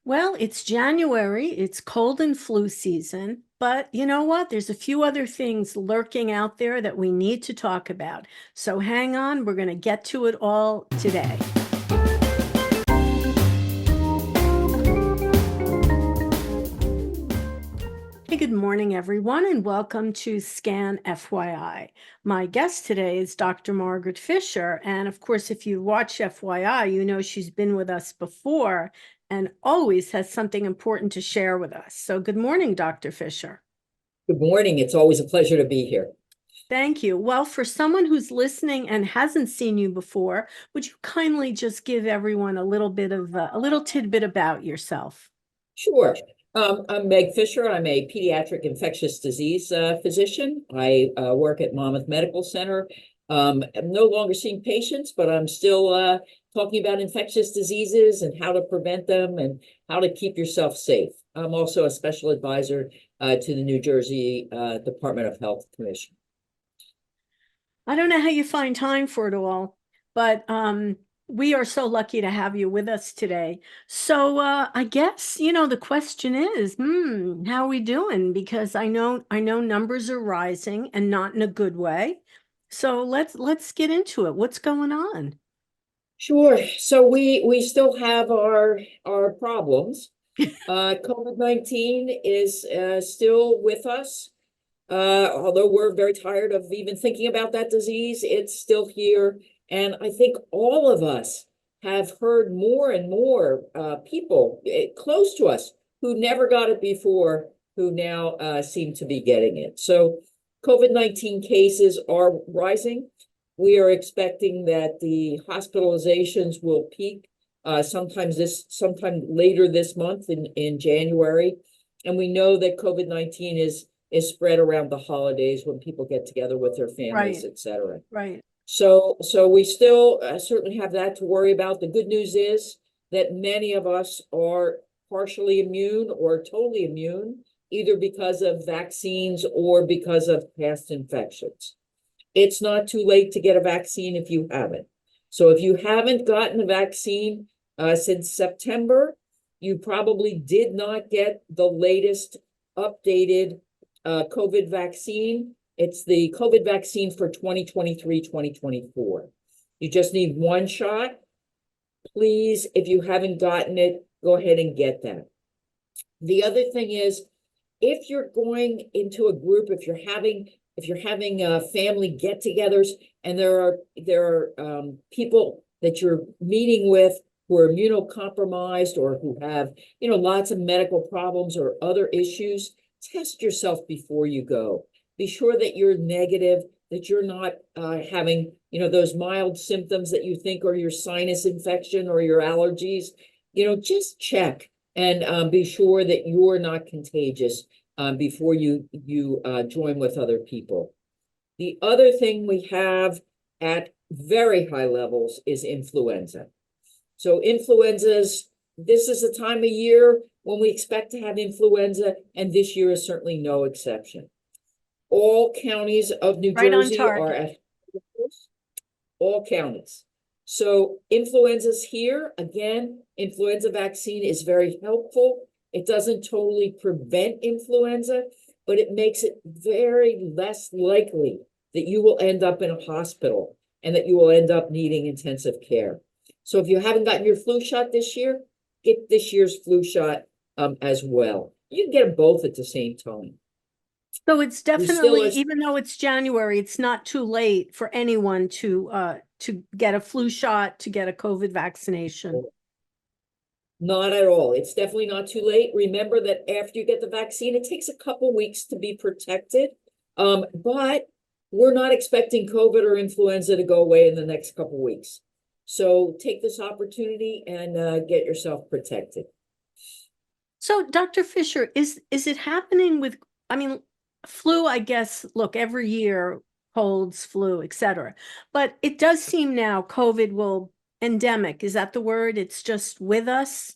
Well, it's January, it's cold and flu season, but you know what? There's a few other things lurking out there that we need to talk about. So hang on, we're going to get to it all today. Hey, good morning, everyone, and welcome to Scan FYI. My guest today is Dr. Margaret Fisher. And of course, if you watch FYI, you know she's been with us before and always has something important to share with us. So good morning, Dr. Fisher. Good morning. It's always a pleasure to be here. Thank you. Well, for someone who's listening and hasn't seen you before, would you kindly just give everyone a little bit of a little tidbit about yourself? Sure. I'm Meg Fisher. I'm a pediatric infectious disease physician. I work at Monmouth Medical Center. I'm no longer seeing patients, but I'm still talking about infectious diseases and how to prevent them and how to keep yourself safe. I'm also a special advisor to the New Jersey Department of Health Commission. I don't know how you find time for it all, but we are so lucky to have you with us today. So I guess, the question is, how are we doing? Because I know numbers are rising and not in a good way. So let's get into it. What's going on? Sure. So we still have our problems. COVID-19 is still with us. Although we're very tired of even thinking about that disease, it's still here. And I think all of us have heard more and more people close to us who never got it before, who now seem to be getting it. So COVID-19 cases are rising. We are expecting that the hospitalizations will peak sometime later this month in January. And we know that COVID-19 is spread around the holidays when people get together with their families, Right, etc. right. So we still certainly have that to worry about. The good news is that many of us are partially immune or totally immune, either because of vaccines or because of past infections. It's not too late to get a vaccine if you haven't. So if you haven't gotten a vaccine since September, you probably did not get the latest updated COVID vaccine. It's the COVID vaccine for 2023-2024. You just need one shot. Please, if you haven't gotten it, go ahead and get that. The other thing is, if you're going into a group, if you're having family get-togethers, and there are people that you're meeting with who are immunocompromised or who have lots of medical problems or other issues, test yourself before you go. Be sure that you're negative, that you're not having those mild symptoms that you think are your sinus infection or your allergies. Just check and be sure that you're not contagious before you join with other people. The other thing we have at very high levels is influenza. So influenzas, this is the time of year when we expect to have influenza, and this year is certainly no exception. All counties of New Right on Jersey are target. at all counties. So influenza's here. Again, influenza vaccine is very helpful. It doesn't totally prevent influenza, but it makes it very less likely that you will end up in a hospital and that you will end up needing intensive care. So if you haven't gotten your flu shot this year, get this year's flu shot as well. You can get them both at the same time. So it's definitely, even though it's January, it's not too late for anyone to get a flu shot, to get a COVID vaccination. Not at all. It's definitely not too late. Remember that after you get the vaccine, it takes a couple weeks to be protected. But we're not expecting COVID or influenza to go away in the next couple weeks. So take this opportunity and get yourself protected. So, Dr. Fisher, is it happening with, flu, I guess, look, every year, colds, flu, etc. But it does seem now COVID will endemic. Is that the word? It's just with us,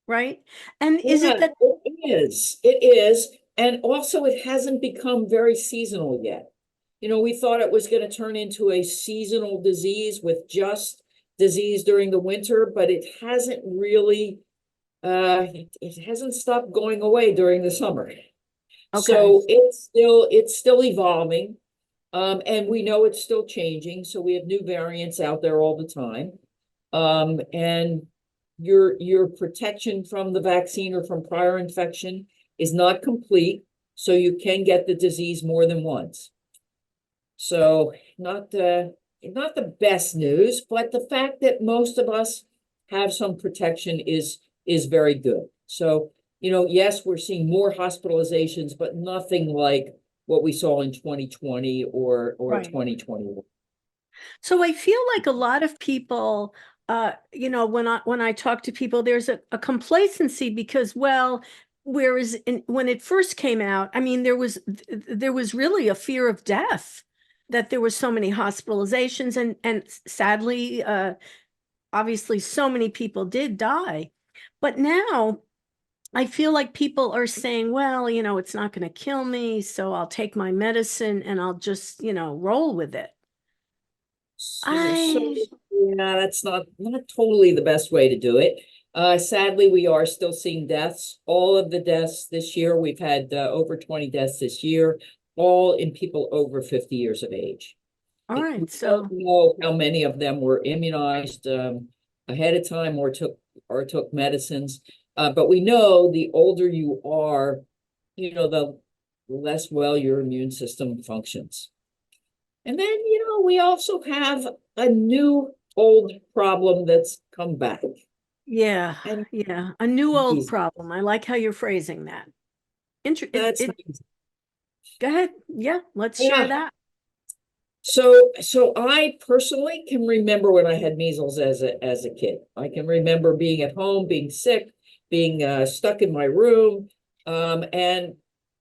right? And is it that it is? It is. And also it hasn't become very seasonal yet. We thought it was going to turn into a seasonal disease with just disease during the winter, but it hasn't really it hasn't stopped going away during the summer. Okay. So it's still evolving. And we know it's still changing, so we have new variants out there all the time. And your protection from the vaccine or from prior infection is not complete, so you can get the disease more than once. So not the best news, but the fact that most of us have some protection is very good. So, yes, we're seeing more hospitalizations, but nothing like what we saw in 2020 or Right. 2021. So I feel like a lot of people, when I talk to people, there's a complacency because, well, whereas when it first came out, I mean, there was really a fear of death, that there were so many hospitalizations, and sadly, obviously, so many people did die. But now I feel like people are saying, well, it's not going to kill me, so I'll take my medicine and I'll just, roll with it. So I yeah, that's not totally the best way to do it. Sadly, we are still seeing deaths. All of the deaths this year, we've had over 20 deaths this year, all in people over 50 years of age. All We right, don't so know how many of them were immunized ahead of time or took medicines. But we know the older you are, the less well your immune system functions. And then, we also have a new old problem that's come back. yeah, And yeah, a new old geez, problem. I like how you're phrasing that. that's Go ahead. Yeah, let's share yeah. that. So I personally can remember when I had measles as a kid. I can remember being at home, being sick, being stuck in my room, and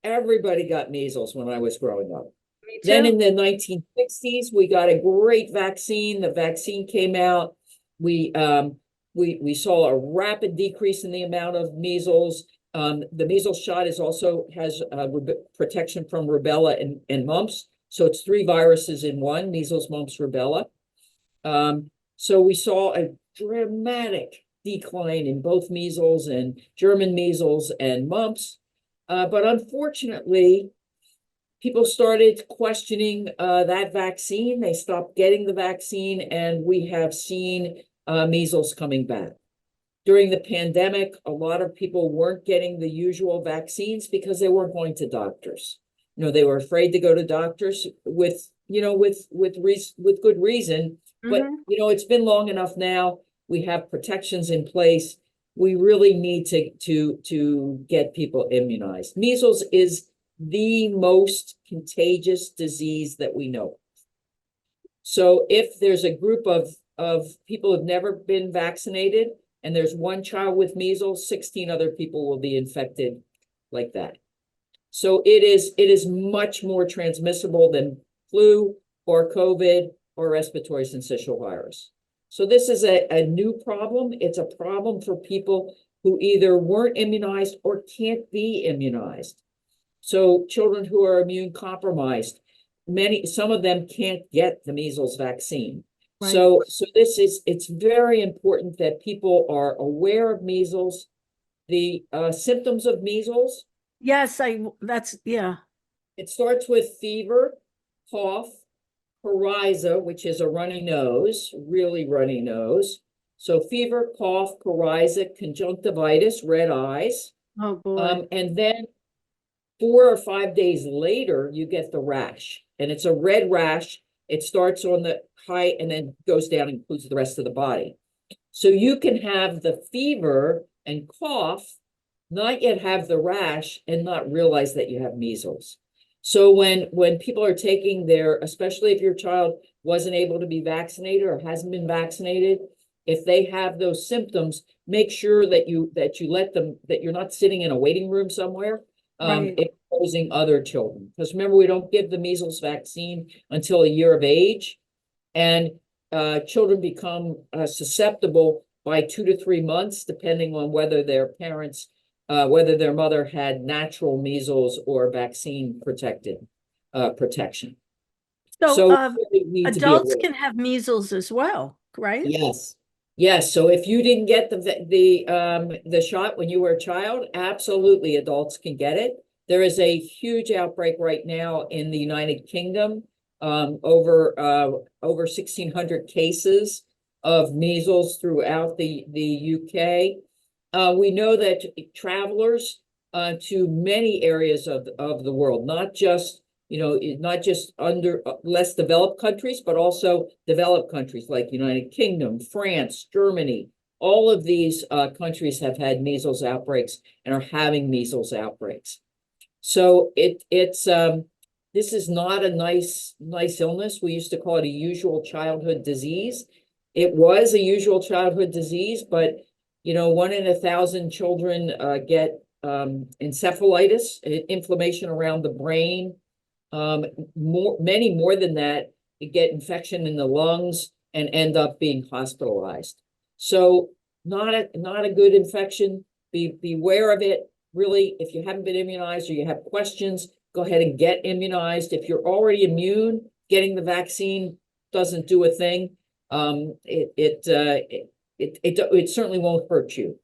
everybody got measles when I was growing up. Me Then too. in the 1960s, we got a great vaccine. The vaccine came out. We we saw a rapid decrease in the amount of measles. The measles shot also has protection from rubella and mumps. So it's 3 viruses in one: measles, mumps, rubella. So we saw a dramatic decline in both measles and German measles and mumps. But unfortunately, people started questioning that vaccine. They stopped getting the vaccine, and we have seen measles coming back. During the pandemic, a lot of people weren't getting the usual vaccines because they weren't going to doctors. They were afraid to go to doctors with good reason. But Hmm. it's been long enough now. We have protections in place. We really need to get people immunized. Measles is the most contagious disease that we know. So if there's a group of people who've never been vaccinated and there's one child with measles, 16 other people will be infected like that. So it is much more transmissible than flu or COVID or respiratory syncytial virus. So this is a new problem. It's a problem for people who either weren't immunized or can't be immunized. So children who are immune compromised, some of them can't get the measles vaccine. Right. So it's very important that people are aware of measles, the symptoms of measles. Yes, yeah. It starts with fever, cough, coryza, which is a runny nose, really runny nose. So fever, cough, coryza, conjunctivitis, red eyes. Oh boy. And then 4 or 5 days later, you get the rash, and it's a red rash. It starts on the height and then goes down and includes the rest of the body. So you can have the fever and cough, not yet have the rash, and not realize that you have measles. So when people are taking especially if your child wasn't able to be vaccinated or hasn't been vaccinated, if they have those symptoms, make sure that you let them, that you're not sitting in a waiting room somewhere Right. exposing other children. Because remember, we don't give the measles vaccine until a year of age, and children become susceptible by 2 to 3 months, depending on whether their parents, whether their mother had natural measles or vaccine protection. So So we really need to be adults aware. can have measles as well, right? Yes, Yes, so if you didn't get the shot when you were a child, absolutely adults can get it. There is a huge outbreak right now in the United Kingdom, over 1,600 cases of measles throughout the UK. We know that travelers to many areas of the world, not just not just under less developed countries, but also developed countries like United Kingdom, France, Germany. All of these countries have had measles outbreaks and are having measles outbreaks. So it's this is not a nice illness. We used to call it a usual childhood disease. It was a usual childhood disease, but 1 in 1,000 children get encephalitis, inflammation around the brain. Many more than that get infection in the lungs and end up being hospitalized. So not a good infection. Beware of it. Really, if you haven't been immunized or you have questions, go ahead and get immunized. If you're already immune, getting the vaccine doesn't do a thing. It certainly won't hurt you.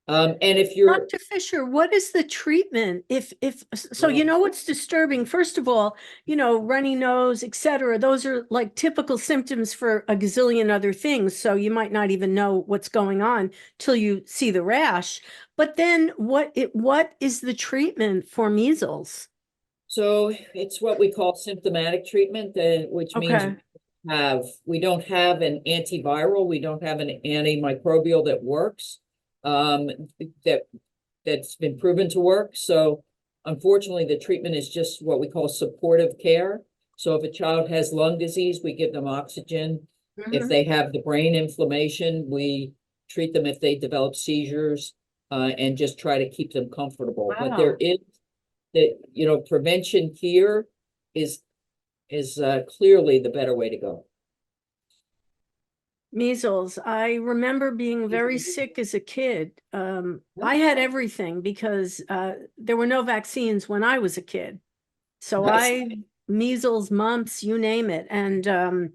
And if you're Dr. Fisher, what is the treatment? If so, Well, what's disturbing? First of all, runny nose, etc. Those are like typical symptoms for a gazillion other things. So you might not even know what's going on till you see the rash. But then what is the treatment for measles? So it's what we call symptomatic treatment, which means Okay. we don't have an antiviral, we don't have an antimicrobial that works, that that's been proven to work. So unfortunately, the treatment is just what we call supportive care. So if a child has lung disease, we give them oxygen. If Mhm. they have the brain inflammation, we treat them if they develop seizures, and just try to keep them comfortable. But there Wow. is that, prevention here is clearly the better way to go. Measles. I remember being very sick as a kid. I had everything because there were no vaccines when I was a kid. So Nice. measles, mumps, you name it, and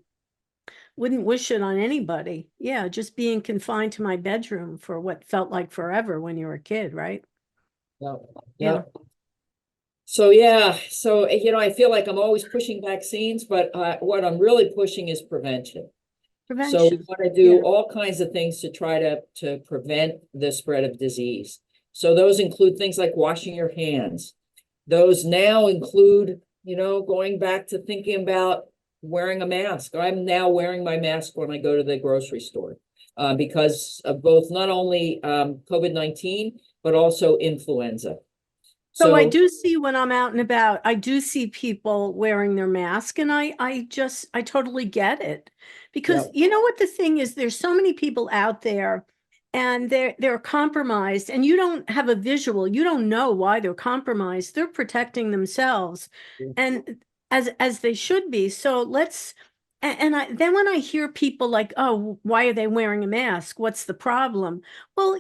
wouldn't wish it on anybody. Yeah, just being confined to my bedroom for what felt like forever when you were a kid, right? Yeah. Yeah, Yeah. So yeah, so I feel like I'm always pushing vaccines, but what I'm really pushing is prevention. So we prevention. want to do Yeah. all kinds of things to try to prevent the spread of disease. So those include things like washing your hands. Those now include, going back to thinking about wearing a mask. I'm now wearing my mask when I go to the grocery store, because of both not only COVID-19, but also influenza. So I So do see when I'm out and about, I do see people wearing their mask, and I totally get it. yeah, Because you know what the thing is, there's so many people out there and they're compromised, and you don't have a visual, you don't know why they're compromised. They're protecting themselves and as they should be. So and then when I hear people like, oh, why are they wearing a mask? What's the problem? Well,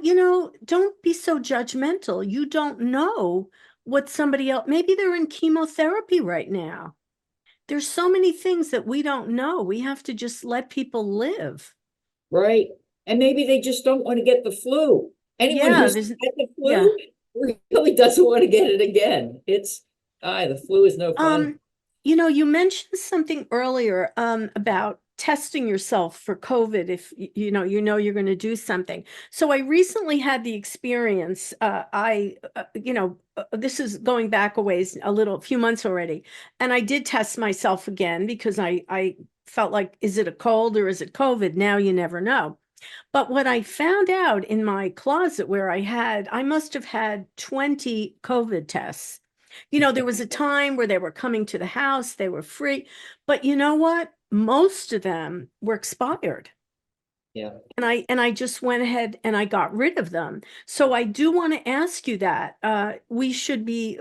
don't be so judgmental. You don't know what somebody else, maybe they're in chemotherapy right now. There's so many things that we don't know. We have to just let people live. right. And maybe they just don't want to get the flu. Anyone Yeah, who's there's, had the yeah. flu really doesn't want to get it again. The flu is no fun. Um, you mentioned something earlier about testing yourself for COVID if you're going to do something. So I recently had the experience. This is going back a ways, a few months already, and I did test myself again because I felt like, is it a cold or is it COVID? Now you never know. But what I found out in my closet where I must have had 20 COVID tests. There was a time where they were coming to the house, they were free, but you know what? Most of them were expired. Yeah. And I just went ahead and I got rid of them. So I do want to ask you that. We should be,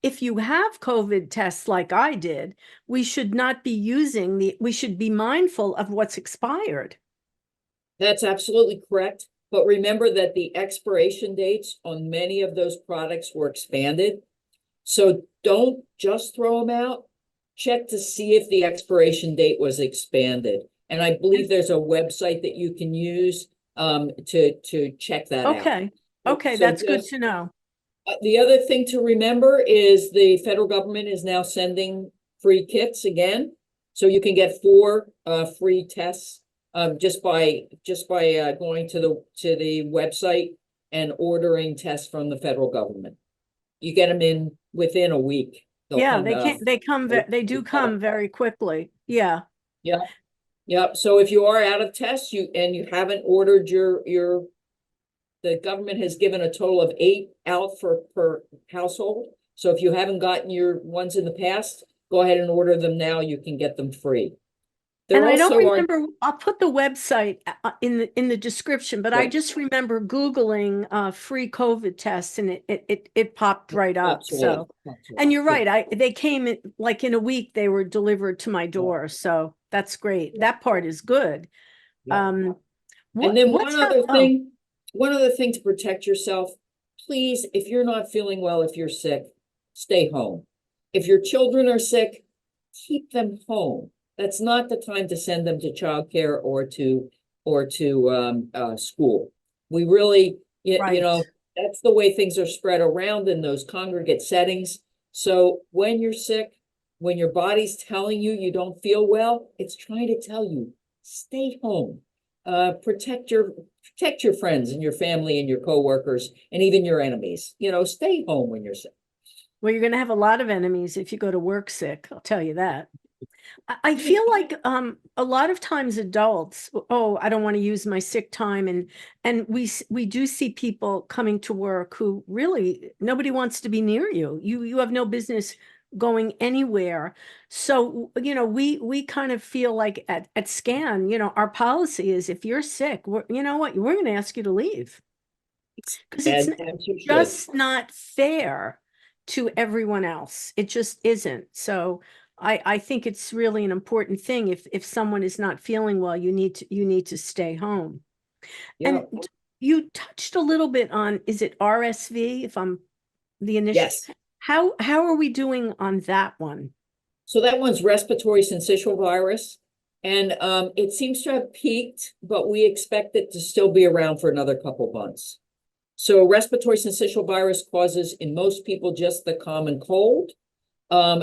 if you have COVID tests like I did, we should not be we should be mindful of what's expired. That's absolutely correct. But remember that the expiration dates on many of those products were expanded. So don't just throw them out. Check to see if the expiration date was expanded. And I believe there's a website that you can use to check that out. Okay. Okay, So that's good just, to know. the other thing to remember is the federal government is now sending free kits again. So you can get 4 free tests just by going to the website and ordering tests from the federal government. You get them in within a week. They'll Yeah, come. they do come very quickly. Yeah. Yeah, yeah. So if you are out of tests, you haven't ordered your the government has given a total of 8 out per household. So if you haven't gotten your ones in the past, go ahead and order them now. You can get them free. And There I don't also are. remember, I'll put the website in the description, but I Right. just remember Googling free COVID tests and it popped right up. Absolutely. So, and you're Yeah. right, they came in like in a week, they were delivered to my door. So that's great. That part is good. Yeah. And What then what's up? Oh, one other thing to protect yourself, please, if you're not feeling well, if you're sick, stay home. If your children are sick, keep them home. That's not the time to send them to childcare or to school. We really, you right. know, that's the way things are spread around in those congregate settings. So when you're sick, when your body's telling you you don't feel well, it's trying to tell you, stay home. Protect your friends and your family and your coworkers and even your enemies. Stay home when you're sick. Well, you're going to have a lot of enemies if you go to work sick. I'll tell you that. I feel like a lot of times adults, oh, I don't want to use my sick time, and we do see people coming to work who really nobody wants to be near you. You have no business going anywhere. So, we kind of feel like at SCAN, our policy is if you're sick, you know what, we're going to ask you to leave because it's As you should. just not fair to everyone else. It just isn't. So I think it's really an important thing. If someone is not feeling well, you need to stay home. Yeah. And you touched a little bit on, is it RSV, if I'm the initial? Yes. How are we doing on that one? So that one's respiratory syncytial virus. And it seems to have peaked, but we expect it to still be around for another couple months. So respiratory syncytial virus causes in most people just the common cold.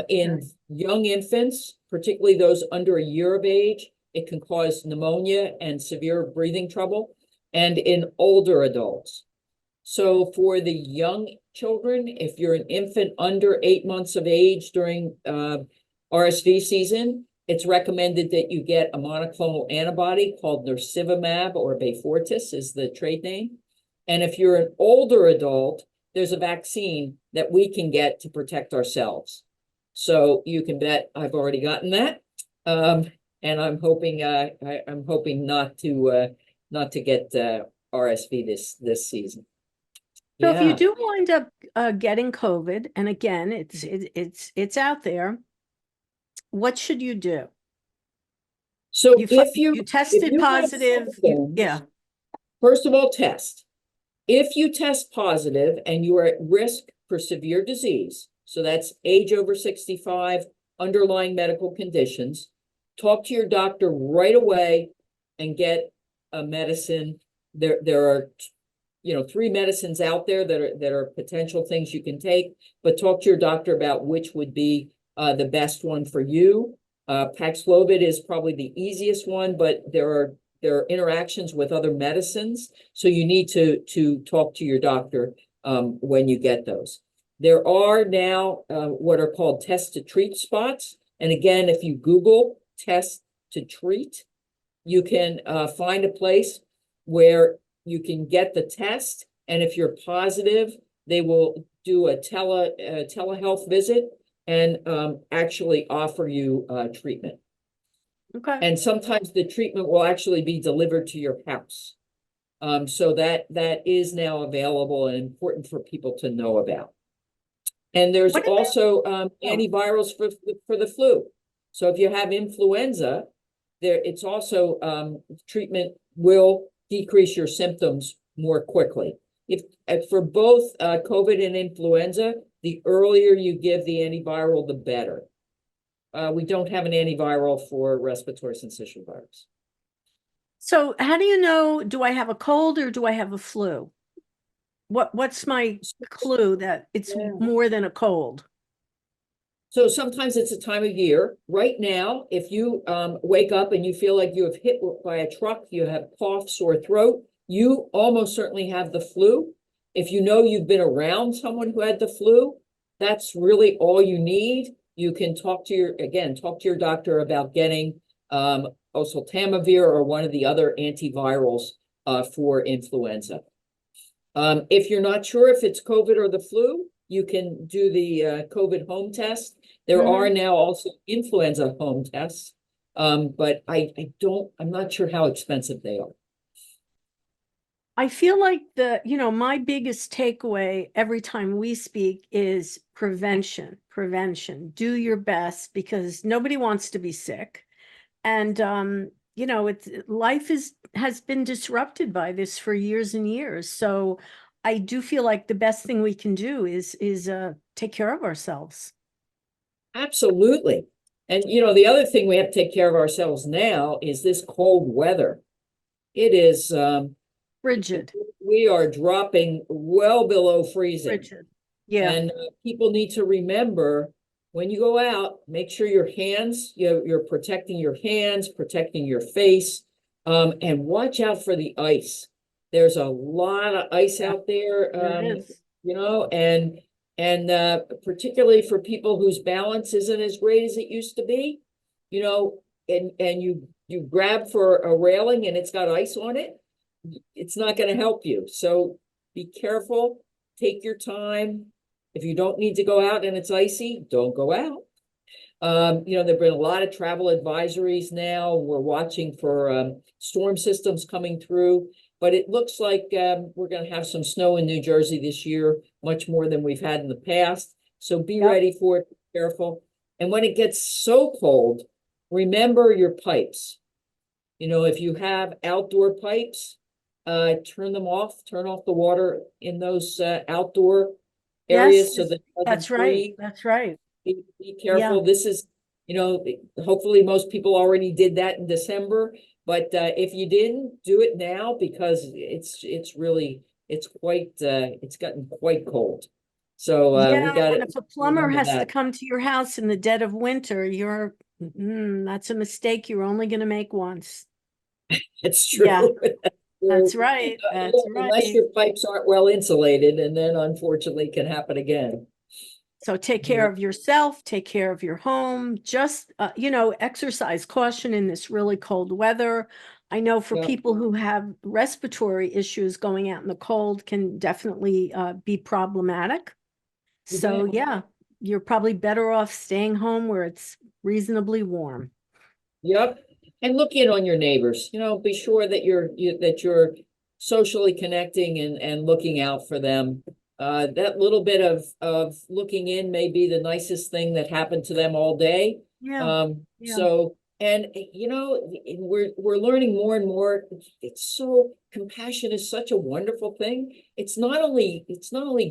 In young infants, particularly those under a year of age, it can cause pneumonia and severe breathing trouble, and in older adults. So for the young children, if you're an infant under 8 months of age during RSV season, it's recommended that you get a monoclonal antibody called nirsevimab, or Beyfortus is the trade name. And if you're an older adult, there's a vaccine that we can get to protect ourselves. So you can bet I've already gotten that. And I'm hoping not to get RSV this season. So if you Yeah. do wind up getting COVID, and again, it's out there, what should you do? So You if you tested have positive, yeah. symptoms, first of all, test. If you test positive and you are at risk for severe disease, so that's age over 65, underlying medical conditions, talk to your doctor right away and get a medicine. There are 3 medicines out there that are potential things you can take, but talk to your doctor about which would be the best one for you. Paxlovid is probably the easiest one, but there are interactions with other medicines, so you need to talk to your doctor when you get those. There are now what are called test to treat spots, and again, if you Google test to treat, you can find a place where you can get the test, and if you're positive, they will do a telehealth visit and actually offer you treatment. Okay. And sometimes the treatment will actually be delivered to your house. So that is now available and important for people to know about. And there's What about, also oh, antivirals for the flu. So if you have influenza, it's also treatment will decrease your symptoms more quickly. If for both COVID and influenza, the earlier you give the antiviral, the better. We don't have an antiviral for respiratory syncytial virus. So how do you know, do I have a cold or do I have a flu? What's my clue that it's Yeah. more than a cold? So sometimes it's a time of year. Right now, if you wake up and you feel like you have hit by a truck, you have cough, sore throat, you almost certainly have the flu. If you know you've been around someone who had the flu, that's really all you need. You can talk to your doctor about getting oseltamivir or one of the other antivirals for influenza. If you're not sure if it's COVID or the flu, you can do the COVID home test. There are Mhm. now also influenza home tests, but I'm not sure how expensive they are. I feel like my biggest takeaway every time we speak is prevention, prevention. Do your best because nobody wants to be sick. And it's life has been disrupted by this for years and years. So I do feel like the best thing we can do is take care of ourselves. Absolutely. And the other thing we have to take care of ourselves now is this cold weather. It is, Frigid, we are dropping well below freezing. frigid. Yeah. And people need to remember when you go out, make sure your hands, you're protecting your hands, protecting your face, and watch out for the ice. There's a lot of ice Yeah, out there, there is. and particularly for people whose balance isn't as great as it used to be, you know, and you grab for a railing and it's got ice on it, it's not going to help you. So be careful, take your time. If you don't need to go out and it's icy, don't go out. There've been a lot of travel advisories now. We're watching for storm systems coming through, but it looks like we're going to have some snow in New Jersey this year, much more than we've had in the past. So be Yep. ready for it, be careful. And when it gets so cold, remember your pipes. If you have outdoor pipes, turn them off, turn off the water in those outdoor Yes, areas so that it that's doesn't right. freeze. That's right. Be Yeah. careful. This is, hopefully most people already did that in December, but if you didn't, do it now because it's gotten quite cold. So we Yeah, got and to if a plumber remember has to that. come to your house in the dead of winter, that's a mistake you're only going to make once. It's Yeah, true. that's right. That's Unless right. your pipes aren't well insulated, and then unfortunately can happen again. So take care of yourself, take care of your home, just, exercise caution in this really cold weather. I know for Yeah, people who have respiratory issues, going out in the cold can definitely be problematic. you So bet. yeah, you're probably better off staying home where it's reasonably warm. Yep. And look in on your neighbors, be sure that you're socially connecting and looking out for them. That little bit of looking in may be the nicest thing that happened to them all day. Yeah, yeah. So, and we're learning more and more. It's so compassion is such a wonderful thing. It's not only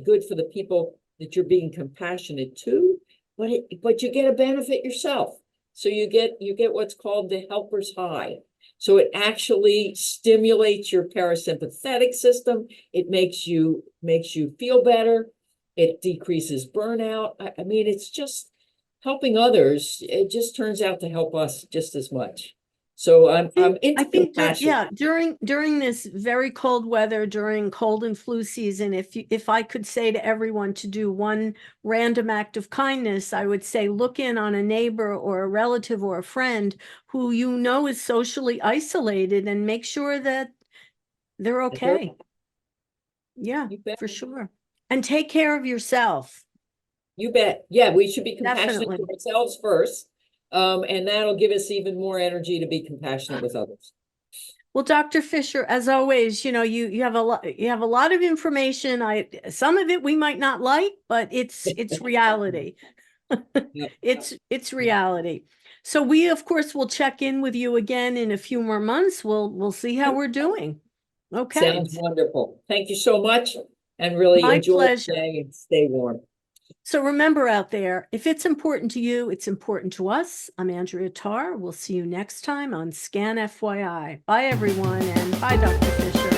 good for the people that you're being compassionate to, but you get a benefit yourself. So you get what's called the helper's high. So it actually stimulates your parasympathetic system. It makes you feel better. It decreases burnout. I mean, it's just helping others. It just turns out to help us just as much. So I'm I into think compassion. yeah, during this very cold weather, during cold and flu season, if I could say to everyone to do one random act of kindness, I would say look in on a neighbor or a relative or a friend who you know is socially isolated and make sure that they're okay. Yeah, You bet. for sure. And take care of yourself. You bet. Yeah, we should be compassionate to Definitely. ourselves first. And that'll give us even more energy to be compassionate with others. Well, Dr. Fisher, as always, you have a lot of information. Some of it we might not like, but it's reality. Yep. It's reality. So we, of course, will check in with you again in a few more months. We'll see how we're doing. Okay. Sounds wonderful. Thank you so much and really My enjoy the pleasure. day and stay warm. So remember out there, if it's important to you, it's important to us. I'm Andrea Tarr. We'll see you next time on Scan FYI. Bye, everyone, and bye, Dr. Fisher.